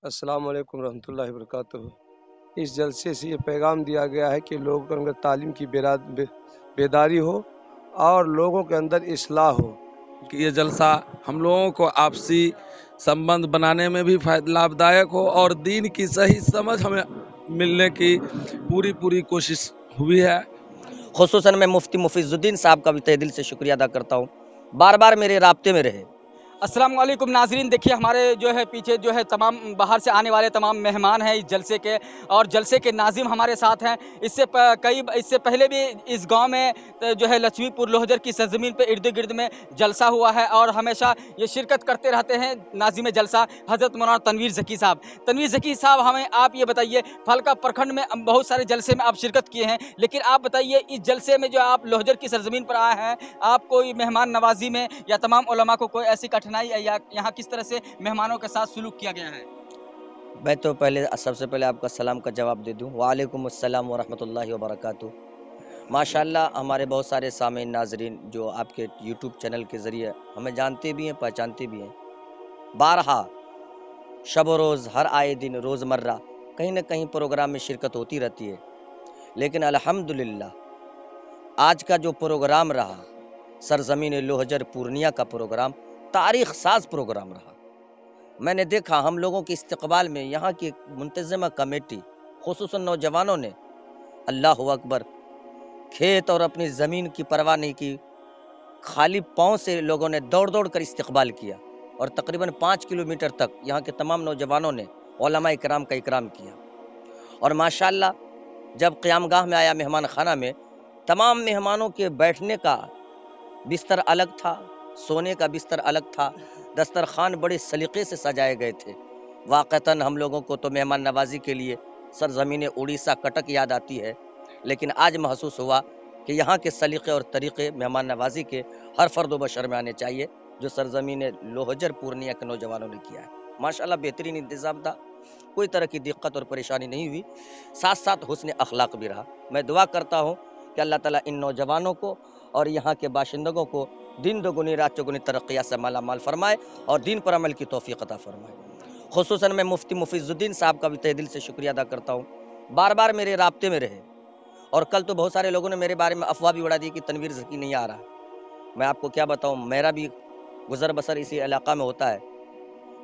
السلام علیکم ورحمۃ اللہ وبرکاتہ۔ اس جلسے سے یہ پیغام دیا گیا ہے کہ لوگوں کے اندر تعلیم کی بیداری ہو اور لوگوں کے اندر اصلاح ہو۔ کہ یہ جلسہ ہم لوگوں کو آپسی سمبند بنانے میں بھی لابھدائک ہو اور دین کی صحیح سمجھ ہمیں ملنے کی پوری کوشش ہوئی ہے۔ خصوصاً میں مفتی مفیظ الدین صاحب کا بھی تہ دل سے شکریہ ادا کرتا ہوں، بار بار میرے رابطے میں رہے۔ السلام علیکم ناظرین، دیکھیے ہمارے پیچھے تمام باہر سے آنے والے تمام مہمان ہیں اس جلسے کے، اور جلسے کے ناظم ہمارے ساتھ ہیں۔ اس سے پہلے بھی اس گاؤں میں لچھمی پور لوہجر کی سرزمین پہ ارد گرد میں جلسہ ہوا ہے، اور ہمیشہ یہ شرکت کرتے رہتے ہیں ناظم جلسہ حضرت مولانا تنویر ذکی صاحب۔ تنویر ذکی صاحب، ہمیں آپ یہ بتائیے، پھلکا پرکھنڈ میں بہت سارے جلسے میں آپ شرکت کیے ہیں، لیکن آپ بتائیے اس جلسے میں جو آپ لوہجر کی سرزمین پر آئے ہیں، آپ کوئی مہمان نوازی میں یا تمام علماء کو کوئی ایسی کٹھنائی ہے یا یہاں کس طرح سے مہمانوں کے ساتھ سلوک کیا گیا ہے؟ میں تو سب سے پہلے آپ کا سلام کا جواب دے دوں۔ وعلیکم السلام ورحمۃ اللہ وبرکاتہ۔ ماشاءاللہ ہمارے بہت سارے سامعین ناظرین جو آپ کے یوٹیوب چینل کے ذریعے ہمیں جانتے بھی ہیں، پہچانتے بھی ہیں، بارہا شب و روز ہر آئے دن روزمرہ کہیں نہ کہیں پروگرام میں شرکت ہوتی رہتی ہے، لیکن الحمدللہ آج کا جو پروگرام رہا، سرزمین لوہجر پورنیہ کا پروگرام تاریخ ساز پروگرام رہا۔ میں نے دیکھا ہم لوگوں کے استقبال میں یہاں کی منتظمہ کمیٹی، خصوصاً نوجوانوں نے اللہ اکبر، کھیت اور اپنی زمین کی پرواہ نہیں کی، خالی پاؤں سے لوگوں نے دوڑ کر استقبال کیا، اور تقریباً 5 کلومیٹر تک یہاں کے تمام نوجوانوں نے علماء کرام کا اکرام کیا۔ اور ماشاءاللہ جب قیام گاہ میں آیا، مہمان خانہ میں، تمام مہمانوں کے بیٹھنے کا بستر الگ تھا، سونے کا بستر الگ تھا، دسترخوان بڑے سلیقے سے سجائے گئے تھے۔ واقعتاً ہم لوگوں کو تو مہمان نوازی کے لیے سرزمین اڑیسہ کٹک یاد آتی ہے، لیکن آج محسوس ہوا کہ یہاں کے سلیقے اور طریقے مہمان نوازی کے ہر فرد و بشر میں آنے چاہیے، جو سرزمین لوہجر پورنیہ کے نوجوانوں نے کیا ہے۔ ماشاءاللہ بہترین انتظام تھا، کوئی طرح کی دقت اور پریشانی نہیں ہوئی، ساتھ ساتھ حسن اخلاق بھی رہا۔ میں دعا کرتا ہوں کہ اللہ تعالیٰ ان نوجوانوں کو اور یہاں کے باشندگوں کو دن دوگنی رات چوگنی ترقیات سے مالا مال فرمائے اور دین پر عمل کی توفیق عطا فرمائے۔ خصوصاً میں مفتی مفیظ الدین صاحب کا بھی تہ دل سے شکریہ ادا کرتا ہوں، بار بار میرے رابطے میں رہے، اور کل تو بہت سارے لوگوں نے میرے بارے میں افواہ بھی اڑا دی کہ تنویر ذکی نہیں آ رہا۔ میں آپ کو کیا بتاؤں، میرا بھی گزر بسر اسی علاقہ میں ہوتا ہے،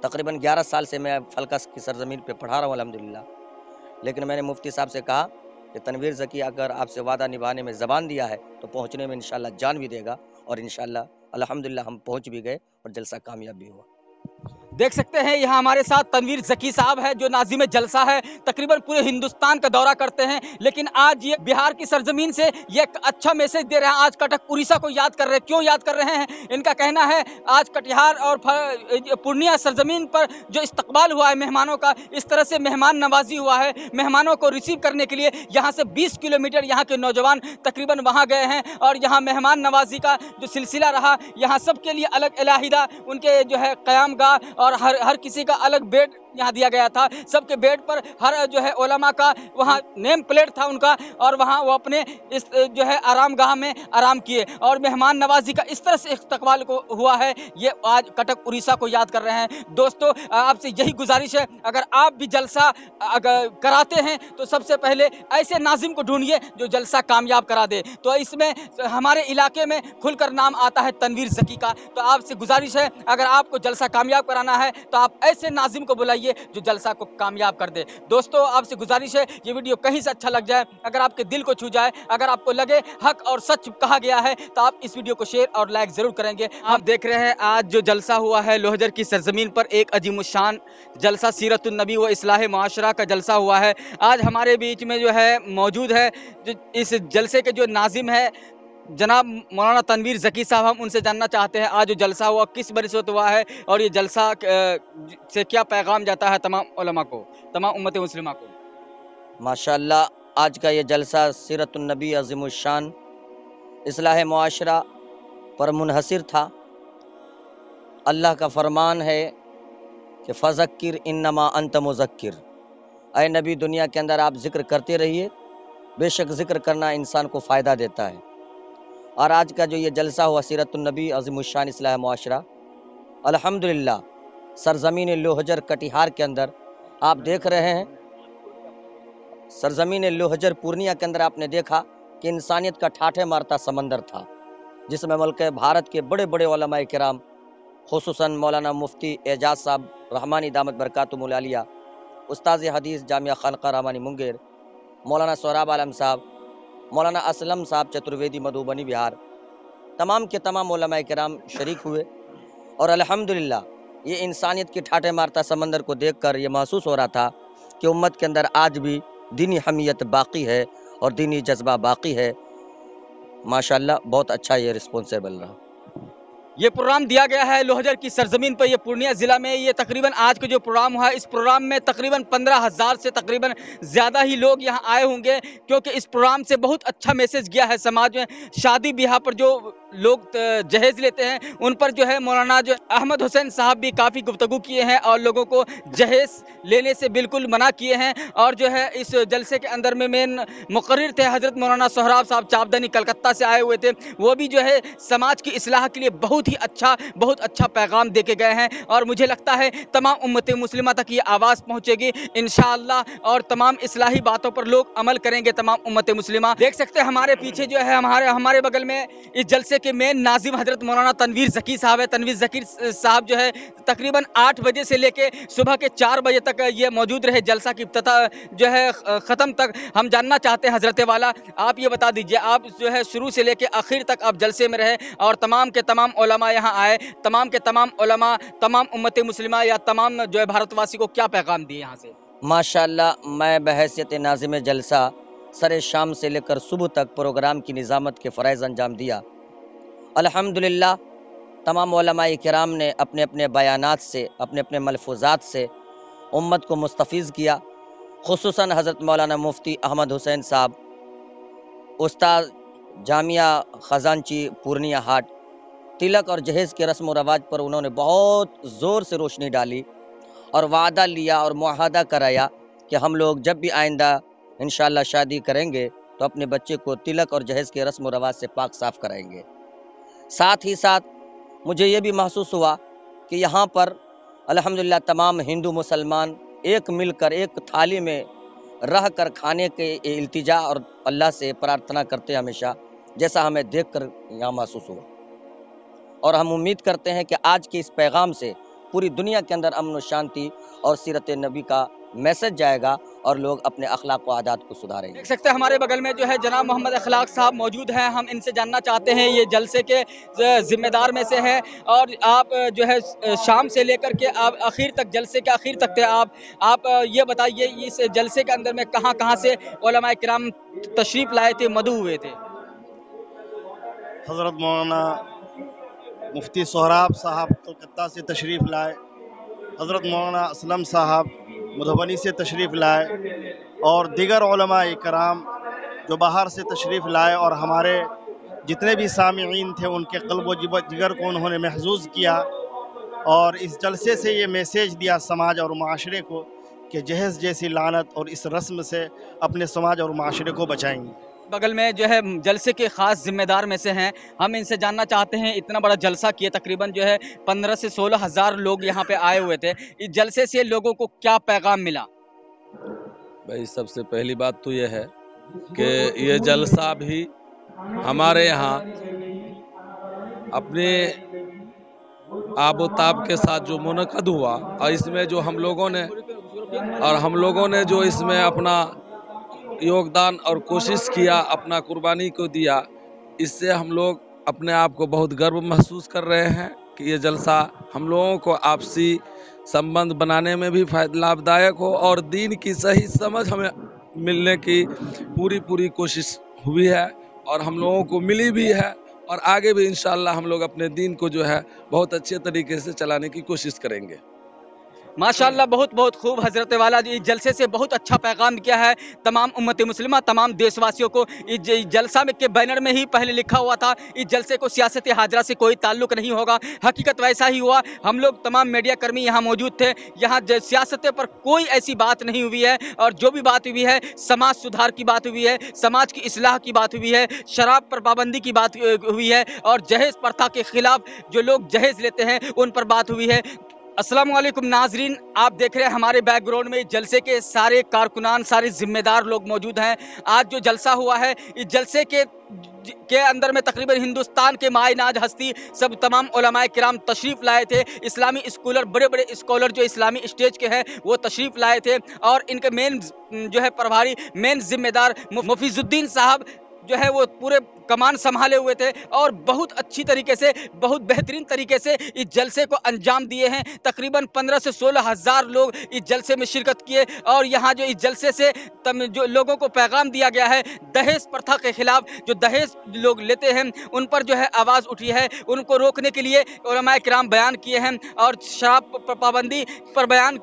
تقریباً 11 سال سے میں پھلکا کی سرزمین پہ پڑھا رہا ہوں الحمدللہ، لیکن میں نے مفتی صاحب سے کہا کہ تنویر ذکی اگر آپ سے وعدہ نبھانے میں زبان دیا ہے تو پہنچنے میں انشاءاللہ جان بھی دے گا، اور انشاءاللہ الحمدللہ ہم پہنچ بھی گئے اور جلسہ کامیاب بھی ہوا۔ دیکھ سکتے ہیں یہاں ہمارے ساتھ تنویر ذکی صاحب ہے جو ناظم جلسہ ہے، تقریباً پورے ہندوستان کا دورہ کرتے ہیں، لیکن آج یہ بہار کی سرزمین سے یہ ایک اچھا میسج دے رہے ہیں۔ آج کٹک اڑیسہ کو یاد کر رہے ہیں، کیوں یاد کر رہے ہیں؟ ان کا کہنا ہے آج کٹیہار اور پورنیہ سرزمین پر جو استقبال ہوا ہے مہمانوں کا، اس طرح سے مہمان نوازی ہوا ہے، مہمانوں کو ریسیو کرنے کے لیے یہاں سے 20 کلومیٹر یہاں کے نوجوان تقریباً وہاں گئے ہیں، اور یہاں مہمان نوازی کا جو سلسلہ رہا، یہاں سب کے لیے الگ علیحدہ ان کے قیام گاہ اور ہر کسی کا الگ بیڈ یہاں دیا گیا تھا، سب کے بیڈ پر ہر علماء کا وہاں نیم پلیٹ تھا ان کا، اور وہاں وہ اپنے اس آرام گاہ میں آرام کیے، اور مہمان نوازی کا اس طرح سے استقبال کو ہوا ہے، یہ آج کٹک اڑیسہ کو یاد کر رہے ہیں۔ دوستو آپ سے یہی گزارش ہے، اگر آپ بھی جلسہ اگر کراتے ہیں تو سب سے پہلے ایسے ناظم کو ڈھونڈیے جو جلسہ کامیاب کرا دے، تو اس میں ہمارے علاقے میں کھل کر نام آتا ہے تنویر ذکی کا۔ تو آپ سے گزارش ہے، اگر آپ کو جلسہ کامیاب کرانا ہے تو آپ ایسے ناظم کو بلائیے جو جلسہ کو کامیاب کر دے۔ دوستو آپ سے گزارش ہے، یہ ویڈیو کہیں سے اچھا لگ جائے، اگر آپ کے دل کو چھو جائے، اگر آپ کو لگے حق اور سچ کہا گیا ہے، تو آپ اس ویڈیو کو شیئر اور لائک ضرور کریں گے۔ آپ دیکھ رہے ہیں آج جو جلسہ ہوا ہے لوہجر کی سرزمین پر، ایک عظیم الشان جلسہ سیرت النبی و اصلاح معاشرہ کا جلسہ ہوا ہے۔ آج ہمارے بیچ میں موجود ہے اس جلسے کے جو ناظم ہے جناب مولانا تنویر ذکی صاحب، ہم ان سے جاننا چاہتے ہیں آج جو جلسہ ہوا کس بنسبت ہوا ہے، اور یہ جلسہ سے کیا پیغام جاتا ہے تمام علماء کو، تمام امت مسلمہ کو۔ ماشاءاللہ آج کا یہ جلسہ سیرت النبی عظیم الشان اصلاح معاشرہ پر منحصر تھا۔ اللہ کا فرمان ہے کہ فذکر انما انت مذکر، اے نبی دنیا کے اندر آپ ذکر کرتے رہیے، بے شک ذکر کرنا انسان کو فائدہ دیتا ہے۔ اور آج کا جو یہ جلسہ ہوا سیرت النبی عظیم الشان اصلاح معاشرہ، الحمدللہ سرزمین لوہجر کٹیہار کے اندر आप देख रहे हैं सरजमीन लोहजर पूर्णिया के अंदर आपने देखा कि इंसानियत का ठाठे मारता समंदर था, जिसमें मुल्क भारत के बड़े बड़े उलमाए किराम खुसूसन मौलाना मुफ्ती एजाज साहब रहमानी दामत बरकातुहुल आलिया, उस्ताद हदीस जामिया खानका रहमानी मुंगेर, मौलाना सोहराब आलम साहब, मौलाना असलम साहब चतुर्वेदी मधुबनी बिहार, तमाम के तमाम उलमाए किराम शरीक हुए। और अल्हम्दुलिल्लाह ये इंसानियत की ठाठे मारता समंदर को देखकर ये महसूस हो रहा था कि उम्मत के अंदर आज भी दीनी हमीयत बाकी है और दीनी जज्बा बाकी है। माशाल्लाह बहुत अच्छा ये रिस्पॉन्सिबल रहा। ये प्रोग्राम दिया गया है लोहजर की सरजमीन पर, ये पूर्णिया जिला में। ये तकरीबन आज का जो प्रोग्राम हुआ है, इस प्रोग्राम में तकरीबन 15,000 से तकरीबन ज़्यादा ही लोग यहाँ आए होंगे, क्योंकि इस प्रोग्राम से बहुत अच्छा मैसेज गया है समाज में। शादी ब्याह पर जो लोग जहेज लेते हैं उन पर जो है मौलाना जो अहमद हुसैन साहब भी काफ़ी गुफ्तगू किए हैं और लोगों को जहेज लेने से बिल्कुल मना किए हैं। और जो है इस जलसे के अंदर में मेन मुकर्रिर थे हज़रत मौलाना सोहराब साहब चापदनी, कलकत्ता से आए हुए थे। वो भी जो है समाज की इस्लाह के लिए बहुत ही बहुत अच्छा पैगाम दे के गए हैं। और मुझे लगता है तमाम उम्मत मुस्लिमा तक ये आवाज़ पहुँचेगी इंशाअल्लाह, और तमाम इस्लाही बातों पर लोग अमल करेंगे तमाम उम्मत मुस्लिमा। देख सकते हैं हमारे पीछे जो है हमारे बगल में इस जलसे के मेन नाजिम हजरत मौलाना तनवीर ज़की साहब है। तनवीर ज़की साहब जो है तकरीबन 8 बजे से लेके सुबह के 4 बजे तक ये मौजूद रहे, जलसा की इफ्तिताह जो है ख़त्म तक। हम जानना चाहते हैं हजरत वाला, आप ये बता दीजिए, आप जो है शुरू से लेके आखिर तक आप जलसे में रहे और तमाम के तमाम उलमा यहाँ आए, तमाम के तमाम उलमा, तमाम उम्मत मुस्लिमा या तमाम जो है भारतवासी को क्या पैगाम दिए यहाँ से? माशाअल्लाह मैं बहैसियत नाज़िम जलसा सरे शाम से लेकर सुबह तक प्रोग्राम की निज़ामत के फ़राइज़ अंजाम दिया। अल्हम्दुलिल्लाह तमाम उलमाए किराम ने अपने अपने बयानात से, अपने अपने मलफूज़ात से उम्मत को मुस्तफ़ीज़ किया। खुसूसन हज़रत मौलाना मुफ्ती अहमद हुसैन साहब, उस्ताद जामिया ख़जानची पूर्णिया हाट, तिलक और जहेज़ के रस्म व रवाज पर उन्होंने बहुत ज़ोर से रोशनी डाली और वादा लिया और मुआहदा कराया कि हम लोग जब भी आइंदा इंशाअल्लाह शादी करेंगे तो अपने बच्चे को तिलक और जहेज़ के रस्म व रवाज से पाक साफ़ कराएंगे। साथ ही साथ मुझे ये भी महसूस हुआ कि यहाँ पर अल्हम्दुलिल्लाह तमाम हिंदू मुसलमान एक मिलकर एक थाली में रह कर खाने के इल्तिजा और अल्लाह से प्रार्थना करते हैं हमेशा, जैसा हमें देख कर यहाँ महसूस हुआ। और हम उम्मीद करते हैं कि आज के इस पैगाम से पूरी दुनिया के अंदर अमन व शांति और सीरत नबी का मैसेज जाएगा और लोग अपने अखलाक व आदात को सुधारेंगे। देख सकते हैं हमारे बगल में जो है जनाब मोहम्मद अखलाक साहब मौजूद हैं। हम इनसे जानना चाहते हैं, ये जलसे के जिम्मेदार में से हैं और आप जो है शाम से लेकर के आप आखिर तक, जलसे के आखिर तक थे आप ये बताइए इस जलसे के अंदर में कहाँ कहाँ से उलमाए किराम तशरीफ़ लाए थे, मदऊ हुए थे? हज़रत मौलाना मुफ्ती सोहराब साहब कलकत्ता से तशरीफ़ लाए, हज़रत मौलाना असलम साहब मधुबनी से तशरीफ़ लाए और दीगर उलमाए कराम जो बाहर से तशरीफ़ लाए, और हमारे जितने भी सामिईन थे उनके क़ल्ब व जिगर को उन्होंने महसूस किया और इस जलसे से ये मैसेज दिया समाज और माशरे को कि जहेज़ जैसी लानत और इस रस्म से अपने समाज और माशरे को बचाएंगे। बगल में जो है जलसे के ख़ास जिम्मेदार में से हैं, हम इनसे जानना चाहते हैं, इतना बड़ा जलसा किया, तकरीबन जो है 15 से 16 हज़ार लोग यहाँ पे आए हुए थे, इस जलसे से लोगों को क्या पैगाम मिला? भाई सबसे पहली बात तो ये है कि ये जलसा भी हमारे यहाँ अपने आबोताब के साथ जो मुनक़द हुआ और इसमें जो हम लोगों ने जो इसमें अपना योगदान और कोशिश किया, अपना कुर्बानी को दिया, इससे हम लोग अपने आप को बहुत गर्व महसूस कर रहे हैं कि ये जलसा हम लोगों को आपसी संबंध बनाने में भी लाभदायक हो और दीन की सही समझ हमें मिलने की पूरी कोशिश हुई है और हम लोगों को मिली भी है और आगे भी इंशाअल्लाह हम लोग अपने दीन को जो है बहुत अच्छे तरीके से चलाने की कोशिश करेंगे। माशाअल्लाह बहुत खूब हज़रत वाला जी, जलसे से बहुत अच्छा पैगाम किया है तमाम उम्मत मुस्लिमा, तमाम देशवासियों को। इस जलसा में के बैनर में ही पहले लिखा हुआ था इस जलसे को सियासत हाजरा से कोई ताल्लुक़ नहीं होगा। हकीकत वैसा ही हुआ। हम लोग तमाम मीडिया कर्मी यहाँ मौजूद थे। यहाँ सियासत पर कोई ऐसी बात नहीं हुई है और जो भी बात हुई है समाज सुधार की बात हुई है, समाज की इस्लाह की बात हुई है, शराब पर पाबंदी की बात हुई है और जहेज़ प्रथा के ख़िलाफ़ जो लोग जहेज़ लेते हैं उन पर बात हुई है। अस्सलाम वालेकुम नाजरीन, आप देख रहे हैं हमारे बैकग्राउंड में जलसे के सारे कारकुनान, सारे जिम्मेदार लोग मौजूद हैं। आज जो जलसा हुआ है, इस जलसे के अंदर में तकरीबन हिंदुस्तान के मायनाज हस्ती सब तमाम उलमाए किराम तशरीफ लाए थे। इस्लामी स्कॉलर, बड़े बड़े स्कॉलर जो इस्लामी स्टेज के हैं वो तशरीफ लाए थे और इनके मेन जो है प्रभारी, मेन जिम्मेदार मुफीजुद्दीन साहब जो है वो पूरे कमान संभाले हुए थे और बहुत अच्छी तरीके से, बहुत बेहतरीन तरीके से इस जलसे को अंजाम दिए हैं। तकरीबन 15 से 16 हज़ार लोग इस जलसे में शिरकत किए और यहाँ जो इस जलसे से जो लोगों को पैगाम दिया गया है, दहेज प्रथा के खिलाफ जो दहेज लोग लेते हैं उन पर जो है आवाज़ उठी है, उनको रोकने के लिए उलमाए किराम बयान किए हैं और शराब पर पाबंदी पर बयान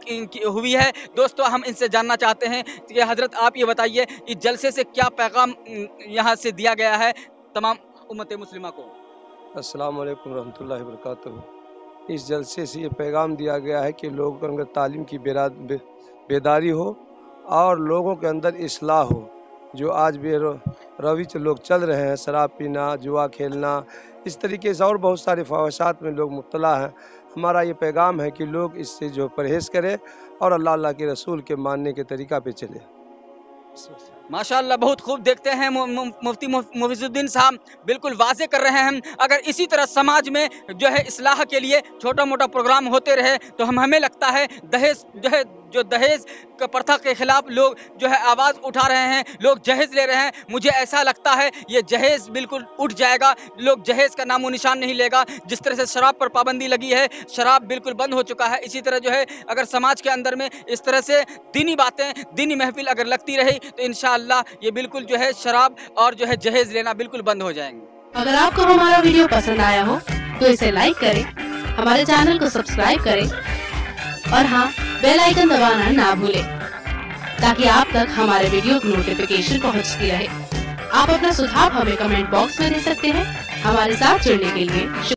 हुई है। दोस्तों, हम इनसे जानना चाहते हैं कि हज़रत आप ये बताइए इस जलसे से क्या पैगाम यहाँ से दिया गया है तमाम उम्मत मुस्लिमा को। अस्सलाम वालेकुम रहमतुल्लाहि व बरकातहू। इस जलसे से ये पैगाम दिया गया है कि लोगों के अंदर तालीम की बेदारी हो और लोगों के अंदर इस्लाह हो। जो आज रविच लोग चल रहे हैं, शराब पीना, जुआ खेलना, इस तरीके से और बहुत सारे फ़वाशात में लोग मुब्तला हैं। हमारा ये पैगाम है कि लोग इससे जो परहेज़ करें और अल्लाह के रसूल के मानने के तरीक़ा पे चले। माशाअल्लाह, बहुत खूब। देखते हैं मुफ्ती मुफीजुद्दीन साहब बिल्कुल वाज़े कर रहे हैं। अगर इसी तरह समाज में जो है इस्लाह के लिए छोटा मोटा प्रोग्राम होते रहे तो हमें लगता है दहेज जो दहेज का प्रथा के खिलाफ लोग जो है आवाज़ उठा रहे हैं, लोग जहेज ले रहे हैं, मुझे ऐसा लगता है ये जहेज बिल्कुल उठ जाएगा। लोग जहेज का नामो निशान नहीं लेगा। जिस तरह से शराब पर पाबंदी लगी है, शराब बिल्कुल बंद हो चुका है, इसी तरह जो है अगर समाज के अंदर में इस तरह से दीनी बातें, दीनी महफिल अगर लगती रही तो इंशाअल्लाह ये बिल्कुल जो है शराब और जो है जहेज लेना बिल्कुल बंद हो जाएंगे। अगर आपको हमारा वीडियो पसंद आया हो तो इसे लाइक करें, हमारे चैनल को सब्सक्राइब करें और हाँ, बेल आइकन दबाना ना भूलें ताकि आप तक हमारे वीडियो की नोटिफिकेशन पहुंचती रहे। आप अपना सुझाव हमें कमेंट बॉक्स में दे सकते हैं। हमारे साथ जुड़ने के लिए